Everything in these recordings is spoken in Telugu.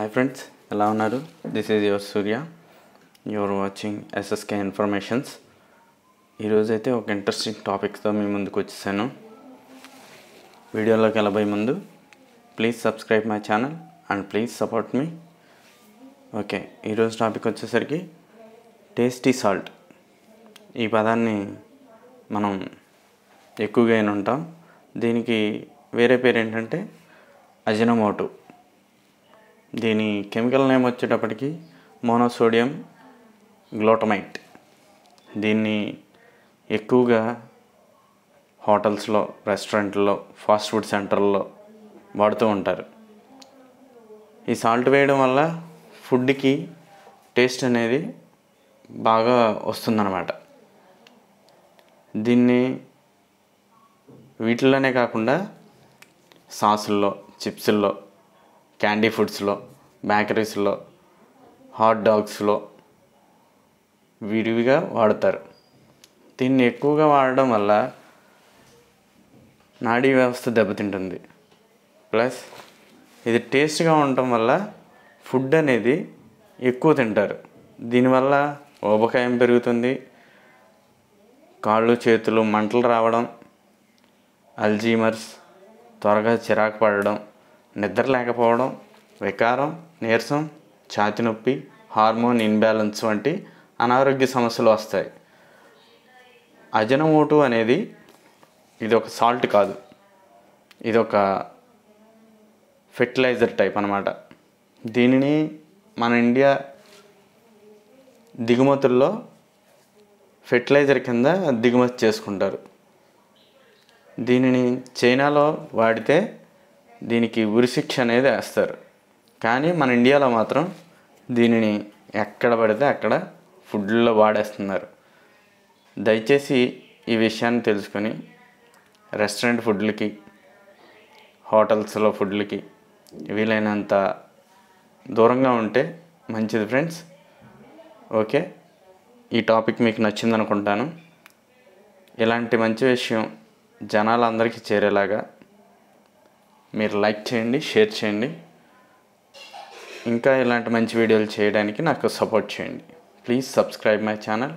Hi friends, ఎలా ఉన్నారు? This is your Surya. You are watching SSK Informations. ఈరోజు అయితే ఒక ఇంట్రెస్టింగ్ టాపిక్తో మీ ముందుకు వచ్చేసాను. వీడియోలోకి వెళ్ళబోయే ముందు please subscribe my channel and please support me. Okay, ఈరోజు టాపిక్ వచ్చేసరికి టేస్టీ సాల్ట్. ఈ పదాన్ని మనం ఎక్కువగా వినుంటాం. దీనికి వేరే పేరు ఏంటంటే అజినోమోటో. దీని కెమికల్ నేమ్ వచ్చేటప్పటికి మోనోసోడియం గ్లూటమైట్. దీన్ని ఎక్కువగా హోటల్స్లో, రెస్టారెంట్లో, ఫాస్ట్ ఫుడ్ సెంటర్లో వాడుతూ ఉంటారు. ఈ సాల్ట్ వేయడం వల్ల ఫుడ్కి టేస్ట్ అనేది బాగా వస్తుందన్నమాట. దీన్ని వీటిల్లోనే కాకుండా సాసుల్లో, చిప్స్ల్లో, క్యాండీ ఫుడ్స్లో, బేకరీస్లో, హాట్ డాగ్స్లో విరివిగా వాడతారు. దీన్ని ఎక్కువగా వాడడం వల్ల నాడీ వ్యవస్థ దెబ్బతింటుంది. ప్లస్ ఇది టేస్ట్గా ఉండటం వల్ల ఫుడ్ అనేది ఎక్కువ తింటారు. దీనివల్ల ఊబకాయం పెరుగుతుంది, కాళ్ళు చేతులు మంటలు రావడం, అల్జీమర్స్, త్వరగా చిరాకు పడడం, నిద్ర లేకపోవడం, వికారం, నీరసం, ఛాతీ నొప్పి, హార్మోన్ ఇన్బ్యాలెన్స్ వంటి అనారోగ్య సమస్యలు వస్తాయి. అజినోమోటో అనేది ఇది ఒక సాల్ట్ కాదు, ఇది ఒక ఫెర్టిలైజర్ టైప్ అన్నమాట. దీనిని మన ఇండియా దిగుమతుల్లో ఫెర్టిలైజర్ కింద దిగుమతి చేసుకుంటారు. దీనిని చైనాలో వాడితే దీనికి ఉరిశిక్ష అనేది వేస్తారు. కానీ మన ఇండియాలో మాత్రం దీనిని ఎక్కడ పడితే అక్కడ ఫుడ్లో వాడేస్తున్నారు. దయచేసి ఈ విషయాన్ని తెలుసుకొని రెస్టారెంట్ ఫుడ్లకి, హోటల్స్లో ఫుడ్లకి వీలైనంత దూరంగా ఉంటే మంచిది ఫ్రెండ్స్. ఓకే, ఈ టాపిక్ మీకు నచ్చింది అనుకుంటాను. ఇలాంటి మంచి విషయం జనాలందరికీ చేరేలాగా మీరు లైక్ చేయండి, షేర్ చేయండి. ఇంకా ఇలాంటి మంచి వీడియోలు చేయడానికి నాకు సపోర్ట్ చేయండి. Please subscribe my channel.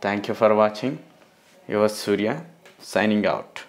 Thank you for watching. Your Surya signing out.